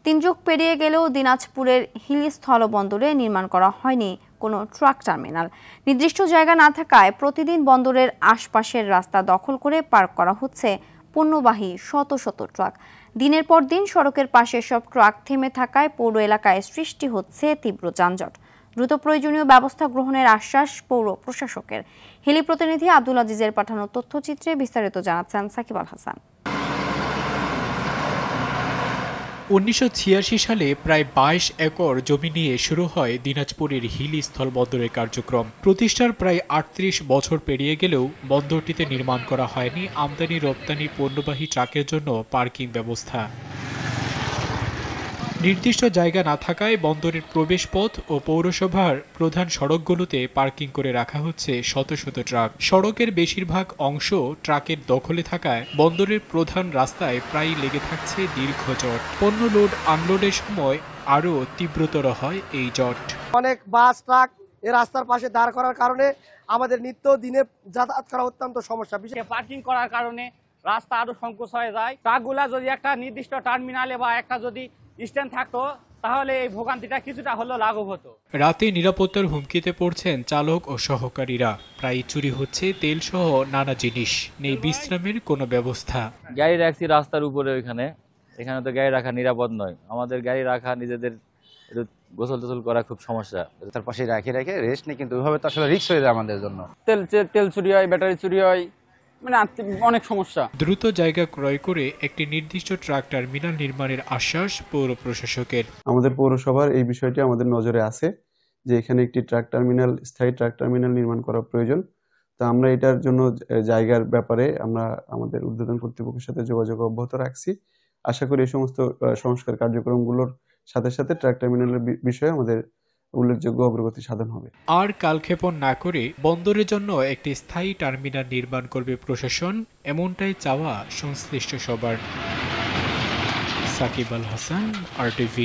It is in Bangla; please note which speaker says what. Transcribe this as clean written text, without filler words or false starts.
Speaker 1: 3 যুগ পেরিয়ে গেলেও দিনাজপুরের হিলি স্থলবন্দরে নির্মাণ করা হয়নি কোনো ট্রাক টার্মিনাল। নির্দিষ্ট জায়গা না থাকায় প্রতিদিন বন্দরের আশপাশের রাস্তা দখল করে পার্ক করা হচ্ছে পণ্যবাহী শত শত ট্রাক। দিনের পর দিন সড়কের পাশে সব ট্রাক থেমে থাকায় পৌর এলাকায় সৃষ্টি হচ্ছে তীব্র যানজট। দ্রুত প্রয়োজনীয় ব্যবস্থা গ্রহণের আশ্বাস পৌর প্রশাসকের। হিলি প্রতিনিধি আব্দুল আজিজের পাঠানো তথ্যচিত্রে বিস্তারিত জানাচ্ছেন সাকিব আল হাসান।
Speaker 2: 1986 সালে প্রায় 22 একর জমি নিয়ে শুরু হয় দিনাজপুরের হিলি স্থলবন্দরের কার্যক্রম। প্রতিষ্ঠার প্রায় 38 বছর পেরিয়ে গেলেও বন্দরটিতে নির্মাণ করা হয়নি আমদানি রপ্তানি পণ্যবাহী ট্রাকের জন্য পার্কিং ব্যবস্থা। নির্দিষ্ট জায়গা না থাকায় বন্দরের প্রবেশপথ ও পৌরসভার প্রধান সড়কগুলোতে পার্কিং করে রাখা হচ্ছে শত শত ট্রাক। সড়কের বেশিরভাগ অংশ ট্রাকের দখলে থাকায় বন্দরের প্রধান রাস্তায় প্রায়ই লেগে থাকছে দীর্ঘ জট। পণ্য লোড আনলোডের সময় আরও তীব্রতর হয় এই জট।
Speaker 3: অনেক বাস ট্রাক এই রাস্তার পাশে দাঁড় করার কারণে আমাদের নিত্য দিনে যাতায়াত করা অত্যন্ত সমস্যা। বিশেষ
Speaker 4: পার্কিং করার কারণে রাস্তা আরো সংকোচ হয়ে যায়। ট্রাকগুলা যদি একটা নির্দিষ্ট টার্মিনালে বা একটা যদি স্ট্যান্ড থাকতো তাহলে এই ভোগান্তিটা কিছুটা হলেও লাঘব হতো।
Speaker 2: রাতে নিরাপত্তার হুমকিতে পড়ছেন চালক ও সহকারীরা। প্রায় চুরি হচ্ছে তেল সহ নানা জিনিস, নেই বিশ্রামের কোনো ব্যবস্থা।
Speaker 5: গাড়ি রাখছি রাস্তার উপরে, এখানে তো গাড়ি রাখা নিরাপদ নয়। আমাদের গাড়ি রাখা নিজেদের গোসল টোসল করা খুব সমস্যা।
Speaker 6: তার পাশে রেখে রেস্ট নেই, কিন্তু ওইভাবে তো আসলে রিস্ক হয়ে যায় আমাদের জন্য।
Speaker 4: তেল চুরি হয়, ব্যাটারি চুরি হয়, মানে অনেক সমস্যা।
Speaker 2: দ্রুত জায়গা ক্রয় করে একটি নির্দিষ্ট ট্রাক টার্মিনাল নির্মাণের আশ্বাস পৌর প্রশাসকের।
Speaker 7: আমাদের পৌরসভার এই বিষয়টি আমাদের নজরে আছে যে এখানে একটি স্থায়ী ট্রাক টার্মিনাল নির্মাণ করা প্রয়োজন। তো আমরা এটার জন্য জায়গার ব্যাপারে আমরা আমাদের ঊর্ধ্বতন কর্তৃপক্ষের সাথে যোগাযোগ অব্যাহত রাখছি। আশা করি এই সমস্ত সংস্কার কার্যক্রমগুলোর সাথে সাথে ট্রাক টার্মিনালের বিষয়ে আমাদের উল্লেখযোগ্য অগ্রগতি সাধন হবে।
Speaker 2: আর কালক্ষেপণ না করে বন্দরের জন্য একটি স্থায়ী টার্মিনাল নির্মাণ করবে প্রশাসন, এমনটাই চাওয়া সংশ্লিষ্ট সবার। সাকিব আল হাসান, RTV।